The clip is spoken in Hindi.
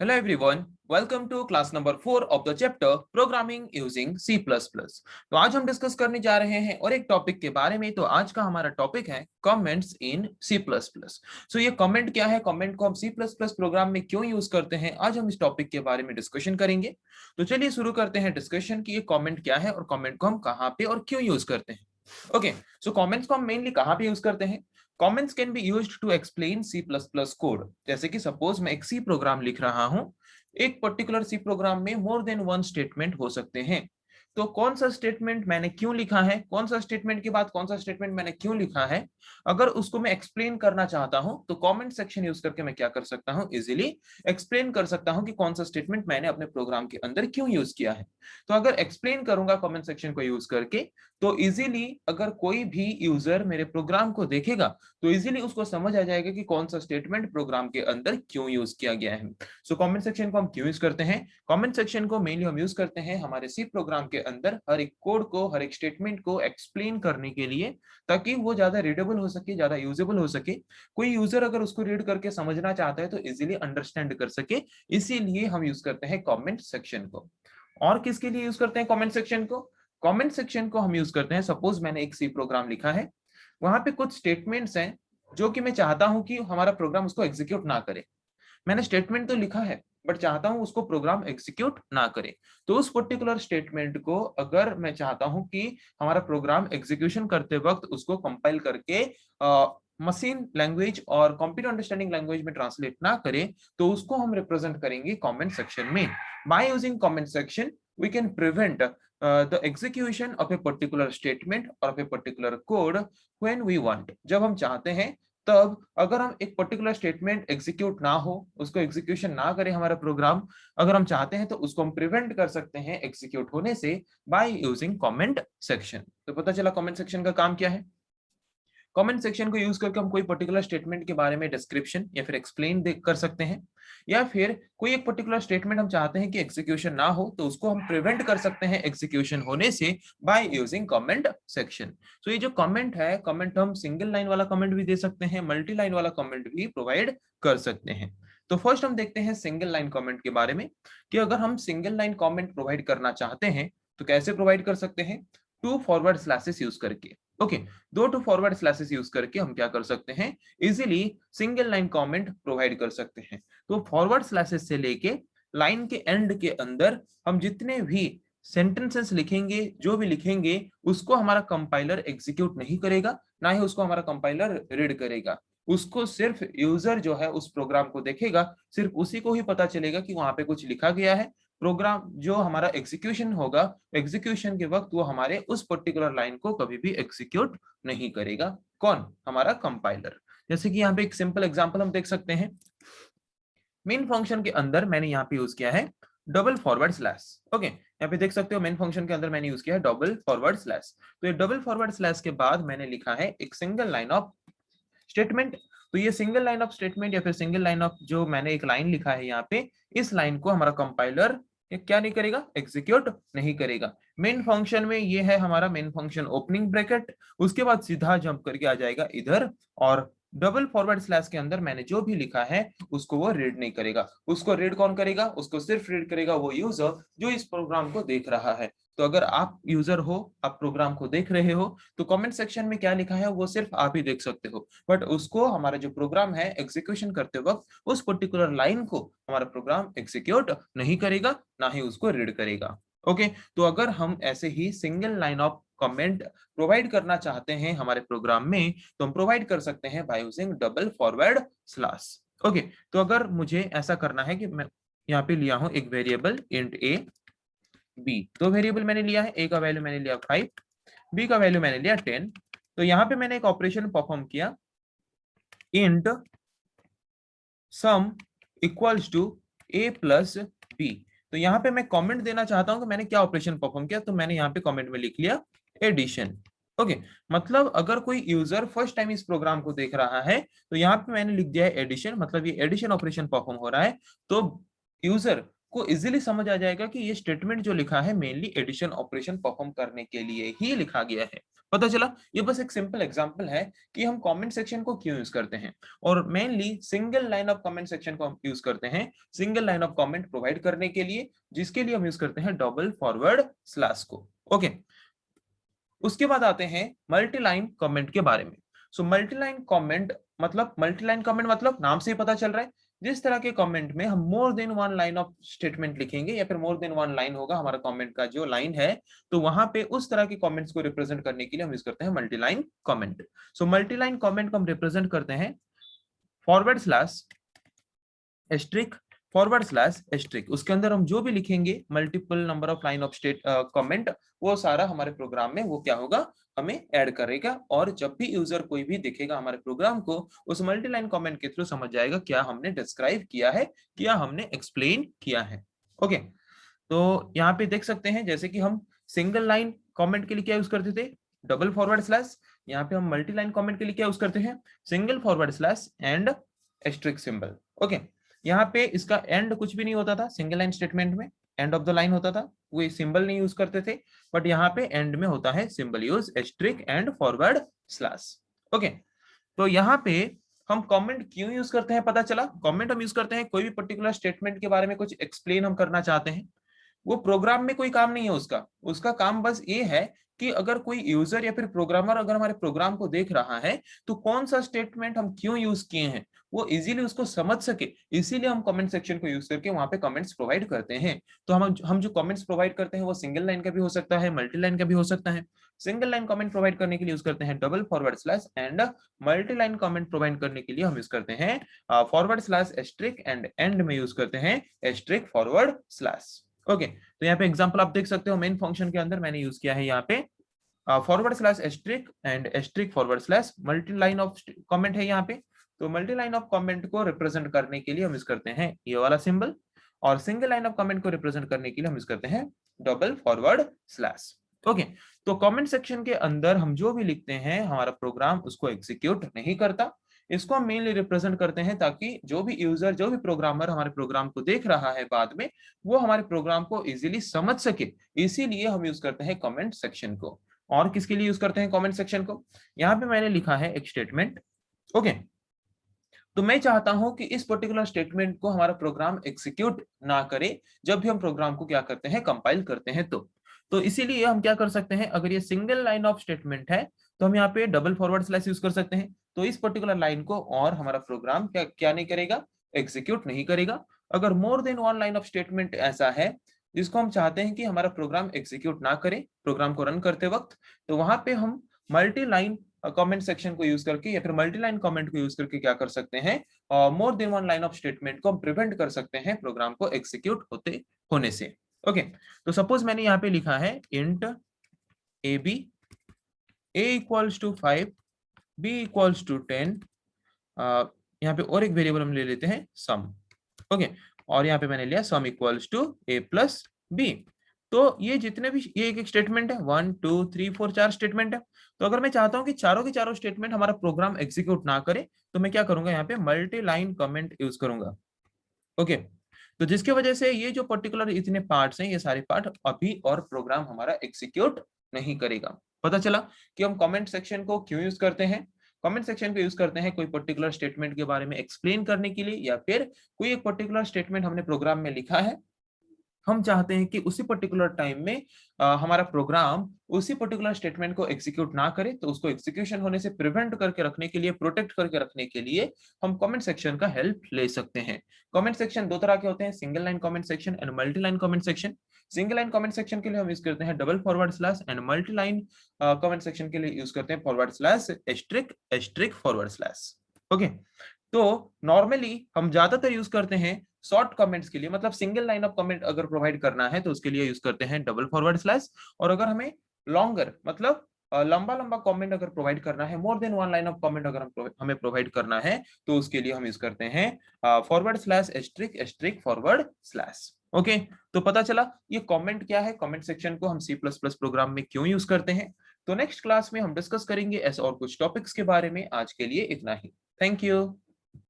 Hello everyone, welcome to class number 4 of the chapter Programming using C++। तो आज हम डिस्कस करने जा रहे हैं और एक टॉपिक के बारे में। तो आज का हमारा टॉपिक है कमेंट्स इन C++। सो ये कमेंट क्या है, कमेंट को हम C++ प्रोग्राम में क्यों यूज करते हैं, आज हम इस टॉपिक के बारे में डिस्कशन करेंगे। तो चलिए शुरू करते हैं डिस्कशन की ये कमेंट क्या है और कमेंट को हम कहाँ पे और क्यों यूज करते हैं। ओके, सो कमेंट्स को हम मेनली कहाँ पे यूज करते हैं। Comments can be used to explain C++ code. जैसे कि सपोज मैं एक सी प्रोग्राम लिख रहा हूं, एक पर्टिकुलर सी प्रोग्राम में मोर देन वन स्टेटमेंट हो सकते हैं। तो कौन सा स्टेटमेंट मैंने क्यों लिखा है, कौन सा स्टेटमेंट के बाद कौन सा स्टेटमेंट मैंने क्यों लिखा है, अगर उसको मैं एक्सप्लेन करना चाहता हूं तो कमेंट सेक्शन यूज करके मैं क्या कर सकता हूं, इजीली एक्सप्लेन कर सकता हूं कि कौन सा स्टेटमेंट मैंने अपने प्रोग्राम के अंदर क्यों यूज किया है। तो अगर एक्सप्लेन करूंगा कमेंट सेक्शन को यूज करके तो इजीली अगर कोई भी यूजर मेरे प्रोग्राम को देखेगा तो इजीली उसको समझ आ जाएगा कि कौन सा स्टेटमेंट प्रोग्राम के अंदर क्यों यूज किया गया है। सो कमेंट सेक्शन को हम क्यों यूज करते हैं, कमेंट सेक्शन को मेनली हम यूज करते हैं हमारे सी प्रोग्राम के अंदर हर एक कोड को, हर एक स्टेटमेंट को एक्सप्लेन करने के लिए, ताकि वो ज्यादा रीडेबल हो सके, ज्यादा यूजेबल हो सके। कोई यूजर अगर उसको रीड करके समझना चाहता है तो इजीली अंडरस्टैंड कर सके, इसीलिए हम यूज करते हैं कमेंट सेक्शन को। और किसके लिए यूज करते हैं कमेंट सेक्शन को, कमेंट सेक्शन को हम यूज करते हैं सपोज मैंने एक सी प्रोग्राम लिखा है, वहां पे कुछ स्टेटमेंट्स हैं जो कि मैं चाहता हूं कि हमारा प्रोग्राम उसको एग्जीक्यूट ना करे। मैंने स्टेटमेंट तो लिखा है बट चाहता हूं उसको प्रोग्राम एग्जीक्यूट ना करे। तो उस पर्टिकुलर स्टेटमेंट को अगर मैं चाहता हूं कि हमारा प्रोग्राम एग्जीक्यूशन करते वक्त उसको कंपाइल करके मशीन लैंग्वेज और कंप्यूटर अंडरस्टैंडिंग लैंग्वेज में ट्रांसलेट ना करे, तो उसको हम रिप्रेजेंट करेंगे कमेंट सेक्शन में। By using comment section we can prevent the execution of a particular statement or of a particular code when we want। जब हम चाहते हैं तब अगर हम एक पर्टिकुलर स्टेटमेंट एग्जीक्यूट ना हो, उसको एग्जीक्यूशन ना करे हमारा प्रोग्राम, अगर हम चाहते हैं तो उसको हम प्रिवेंट कर सकते हैं एग्जीक्यूट होने से बाय यूजिंग कमेंट सेक्शन। तो पता चला कमेंट सेक्शन का काम क्या है। कमेंट सेक्शन को यूज करके हम कोई पर्टिकुलर स्टेटमेंट के बारे में डिस्क्रिप्शन या फिर एक्सप्लेन कर सकते हैं, या फिर कोई एक पर्टिकुलर स्टेटमेंट हम चाहते हैं कि एग्जीक्यूशन ना हो तो उसको हम प्रिवेंट कर सकते हैं एग्जीक्यूशन होने से बाय यूजिंग कमेंट सेक्शन। तो ये जो कमेंट है, कमेंट हम सिंगल लाइन वाला कमेंट भी दे सकते हैं, मल्टी लाइन वाला कमेंट भी प्रोवाइड कर सकते हैं। तो फर्स्ट हम देखते हैं सिंगल लाइन कमेंट के बारे में, कि अगर हम सिंगल लाइन कमेंट प्रोवाइड करना चाहते हैं तो कैसे प्रोवाइड कर सकते हैं, टू फॉरवर्ड स्लैशेस यूज करके। ओके, दो टू फॉरवर्ड स्लैशेस यूज करके हम क्या कर सकते हैं, easily single line comment provide कर सकते हैं। तो फॉरवर्ड स्लैशेस से लेके लाइन के एंड के अंदर हम जितने भी सेंटेंसेस लिखेंगे, जो भी लिखेंगे, उसको हमारा कंपाइलर एग्जीक्यूट नहीं करेगा, ना ही उसको हमारा कंपाइलर रीड करेगा। उसको सिर्फ यूजर जो है उस प्रोग्राम को देखेगा, सिर्फ उसी को ही पता चलेगा कि वहां पे कुछ लिखा गया है। प्रोग्राम जो हमारा एग्जीक्यूशन होगा, एग्जीक्यूशन के वक्त वो हमारे उस पर्टिकुलर लाइन को कभी भी एग्जीक्यूट नहीं करेगा। कौन, हमारा कंपाइलर। जैसे कि यहाँ पे एक सिंपल एग्जांपल हम देख सकते हैं, मेन फंक्शन के अंदर मैंने यहाँ पे यूज किया है डबल फॉरवर्ड स्लैश। ओके, यहाँ पे देख सकते हो मेन फंक्शन के अंदर मैंने यूज किया है डबल फॉरवर्ड स्लैश। तो ये डबल फॉरवर्ड स्लैश के बाद मैंने लिखा है एक सिंगल लाइन ऑफ स्टेटमेंट। तो ये सिंगल लाइन ऑफ स्टेटमेंट या फिर सिंगल लाइन ऑफ जो मैंने एक लाइन लिखा है यहाँ पे, इस लाइन को हमारा कंपाइलर क्या नहीं करेगा, एग्जीक्यूट नहीं करेगा। मेन फंक्शन में ये है हमारा मेन फंक्शन ओपनिंग ब्रैकेट, उसके बाद सीधा जंप करके आ जाएगा इधर, और डबल फॉरवर्ड स्लैश के अंदर मैंने जो भी लिखा है उसको वो रीड नहीं करेगा। उसको रीड कौन करेगा, उसको सिर्फ रीड करेगा वो यूजर जो इस प्रोग्राम को देख रहा है। तो अगर आप यूजर हो, आप प्रोग्राम को देख रहे हो, तो कमेंट सेक्शन में क्या लिखा है वो सिर्फ आप ही देख सकते हो, बट उसको हमारा जो प्रोग्राम है एग्जीक्यूशन करते वक्त उस पर्टिकुलर लाइन को हमारा प्रोग्राम एग्जीक्यूट नहीं करेगा, ना ही उसको रीड करेगा। ओके, तो अगर हम ऐसे ही single line of comment provide करना चाहते हैं हमारे प्रोग्राम में, तो हम प्रोवाइड कर सकते हैं by using double forward slash. Okay, तो अगर मुझे ऐसा करना है कि मैं यहाँ पे लिया हूं एक वेरिएबल इंट ए बी, दो वेरिएबल मैंने लिया है, ए का वैल्यू मैंने लिया 5, बी का वैल्यू मैंने लिया 10। तो यहाँ पे मैंने एक ऑपरेशन परफॉर्म किया, int sum equals to a plus b. तो यहाँ पे मैं कमेंट देना चाहता हूँ कि मैंने क्या ऑपरेशन परफॉर्म किया, तो मैंने यहाँ पे कमेंट में लिख लिया एडिशन। ओके, मतलब अगर कोई यूजर फर्स्ट टाइम इस प्रोग्राम को देख रहा है तो यहाँ पे मैंने लिख दिया है एडिशन, मतलब ये एडिशन ऑपरेशन परफॉर्म हो रहा है। तो यूजर को इजीली समझ आ जाएगा कि ये स्टेटमेंट जो लिखा है मेनली एडिशन ऑपरेशन परफॉर्म करने के लिए ही लिखा गया है। पता चला। ये बस एक सिंपल एग्जांपल है कि हम कमेंट सेक्शन को क्यों यूज करते हैं, और mainly single line of comment section को हम यूज करते हैं single line of comment provide करने के लिए, जिसके लिए हम यूज करते हैं डबल फॉरवर्ड स्लैश को। ओके, उसके बाद आते हैं मल्टी लाइन कमेंट के बारे में। सो मल्टी लाइन कमेंट मतलब नाम से ही पता चल रहा है, जिस तरह के कमेंट में हम more than one line of statement लिखेंगे या फिर मोर देन वन लाइन होगा हमारा कमेंट का जो लाइन है, तो वहां पे उस तरह के कमेंट्स को रिप्रेजेंट करने के लिए हम यूज करते हैं multi line comment. So multi line comment को हम रिप्रेजेंट करते हैं forward slash asterisk forward slash asterisk, उसके अंदर हम जो भी लिखेंगे multiple number of line of statement, वो सारा हमारे प्रोग्राम में वो क्या होगा, हमें ऐड करेगा। और जब भी यूजर कोई भी देखेगा हमारे प्रोग्राम को, उस मल्टी लाइन कमेंट के थ्रू समझ जाएगा क्या हमने डिस्क्राइब किया है, क्या हमने एक्सप्लेन किया है। ओके, तो यहाँ पे देख सकते हैं जैसे कि हम सिंगल लाइन कमेंट के लिए क्या यूज करते थे, डबल फॉरवर्ड स्लैश। यहाँ पे हम मल्टी लाइन कमेंट के लिए क्या यूज करते हैं, single forward slash and asterisk symbol. Okay, यहाँ पे इसका एंड कुछ भी नहीं होता था, सिंगल लाइन स्टेटमेंट में एंड ऑफ द लाइन होता था, वो सिंबल नहीं यूज करते थे, बट यहाँ पे एंड में होता है symbol use asterisk and forward slash. Okay, तो यहाँ पे हम कमेंट क्यों यूज करते हैं, पता चला। कमेंट हम यूज करते हैं कोई भी पर्टिकुलर स्टेटमेंट के बारे में कुछ एक्सप्लेन हम करना चाहते हैं, वो प्रोग्राम में कोई काम नहीं है उसका, उसका काम बस ये है कि अगर कोई यूजर या फिर प्रोग्रामर अगर हमारे प्रोग्राम को देख रहा है तो कौन सा स्टेटमेंट हम क्यों यूज किए हैं वो इजीली उसको समझ सके, इसीलिए हम कमेंट सेक्शन को यूज करके वहां पे कमेंट्स प्रोवाइड करते हैं। तो हम जो कमेंट्स प्रोवाइड करते हैं वो सिंगल लाइन का भी हो सकता है, मल्टी लाइन का भी हो सकता है। सिंगल लाइन कमेंट प्रोवाइड करने के लिए यूज करते हैं double forward slash, and multi line comment provide करने के लिए हम यूज करते हैं forward slash asterisk, and end में यूज करते हैं एस्ट्रिक फॉरवर्ड स्लैश। ओके, तो यहाँ पे एग्जांपल आप देख सकते हो, मेन फंक्शन के अंदर मैंने यूज किया है यहाँ पे forward slash asterisk and asterisk forward slash, multi line of comment है यहाँ पे। तो मल्टी लाइन ऑफ कमेंट को रिप्रेजेंट करने के लिए हम यूज करते हैं ये वाला सिंबल, और सिंगल लाइन ऑफ कमेंट को रिप्रेजेंट करने के लिए हम यूज करते हैं डबल फॉरवर्ड स्लैश। ओके, तो कमेंट सेक्शन के अंदर हम जो भी लिखते हैं हमारा प्रोग्राम उसको एग्जीक्यूट नहीं करता, इसको हम मेनली रिप्रेजेंट करते हैं ताकि जो भी यूजर जो भी प्रोग्रामर हमारे प्रोग्राम को देख रहा है बाद में, वो हमारे प्रोग्राम को इजीली समझ सके, इसीलिए हम यूज करते हैं कमेंट सेक्शन को। और किसके लिए यूज करते हैं कमेंट सेक्शन को, यहाँ पे मैंने लिखा है एक स्टेटमेंट। ओके, तो मैं चाहता हूं कि इस पर्टिकुलर स्टेटमेंट को हमारा प्रोग्राम एग्जीक्यूट ना करे जब भी हम प्रोग्राम को क्या करते हैं, कंपाइल करते हैं। तो इसीलिए हम क्या कर सकते हैं, अगर ये सिंगल लाइन ऑफ स्टेटमेंट है तो हम यहाँ पे डबल फॉरवर्ड स्लैश यूज कर सकते हैं, तो इस पर्टिकुलर लाइन को और हमारा प्रोग्राम क्या क्या नहीं करेगा, एग्जीक्यूट नहीं करेगा। अगर more than one line of statement ऐसा है जिसको हम चाहते हैं कि हमारा प्रोग्राम एग्जीक्यूट ना करे प्रोग्राम को रन करते वक्त, तो वहां पे हम मल्टी लाइन कमेंट सेक्शन को यूज करके या फिर मल्टी लाइन कमेंट को यूज करके क्या कर सकते हैं, more than one line of statement को हम प्रिवेंट कर सकते हैं प्रोग्राम को एग्जीक्यूट होते होने से। ओके, तो सपोज मैंने यहाँ पे लिखा है int a b, a equals to 5, b equals to 10, यहाँ पे और एक वेरिएबल हम ले लेते हैं सम। ओके, और यहाँ पे मैंने लिया sum equals to a plus b। तो ये जितने भी ये एक स्टेटमेंट है, 1 2 3 4 4 स्टेटमेंट है। तो अगर मैं चाहता हूँ कि चारों के चारों स्टेटमेंट हमारा प्रोग्राम एग्जीक्यूट ना करे, तो मैं क्या करूंगा, यहाँ पे मल्टी लाइन कमेंट यूज करूंगा। ओके, तो जिसकी वजह से ये जो पर्टिकुलर इतने पार्ट्स हैं, ये सारे पार्ट अभी और प्रोग्राम हमारा एग्जीक्यूट नहीं करेगा। पता चला कि हम कमेंट सेक्शन को क्यों यूज करते हैं। कमेंट सेक्शन को यूज करते हैं कोई पर्टिकुलर स्टेटमेंट के बारे में एक्सप्लेन करने के लिए, या फिर कोई एक पर्टिकुलर स्टेटमेंट हमने प्रोग्राम में लिखा है, हम चाहते हैं कि उसी पर्टिकुलर टाइम में हमारा प्रोग्राम उसी पर्टिकुलर स्टेटमेंट को एग्जीक्यूट ना करे, तो उसको एग्जीक्यूशन होने से प्रिवेंट करके रखने के लिए, प्रोटेक्ट करके रखने के लिए हम कमेंट सेक्शन का हेल्प ले सकते हैं। कमेंट सेक्शन दो तरह के होते हैं, single line comment section and multi line comment section. Single line comment section के लिए हम यूज करते हैं double forward slash, and multi line comment section के लिए यूज करते हैं forward slash asterisk asterisk forward slash. Okay, तो नॉर्मली हम ज्यादातर यूज करते हैं शॉर्ट कमेंट्स के लिए, मतलब सिंगल लाइन ऑफ कमेंट अगर प्रोवाइड करना है तो उसके लिए यूज करते हैं डबल फॉरवर्ड स्लैश, और अगर हमें लॉन्गर मतलब लंबा लंबा कमेंट अगर प्रोवाइड करना है, more than one line of comment अगर हमें प्रोवाइड करना है, तो उसके लिए हम यूज करते हैं forward slash asterisk asterisk forward slash. Okay, तो पता चला ये कमेंट क्या है, कमेंट सेक्शन को हम C++ प्रोग्राम में क्यों यूज करते हैं। तो नेक्स्ट क्लास में हम डिस्कस करेंगे ऐसे और कुछ टॉपिक्स के बारे में। आज के लिए इतना ही। Thank you.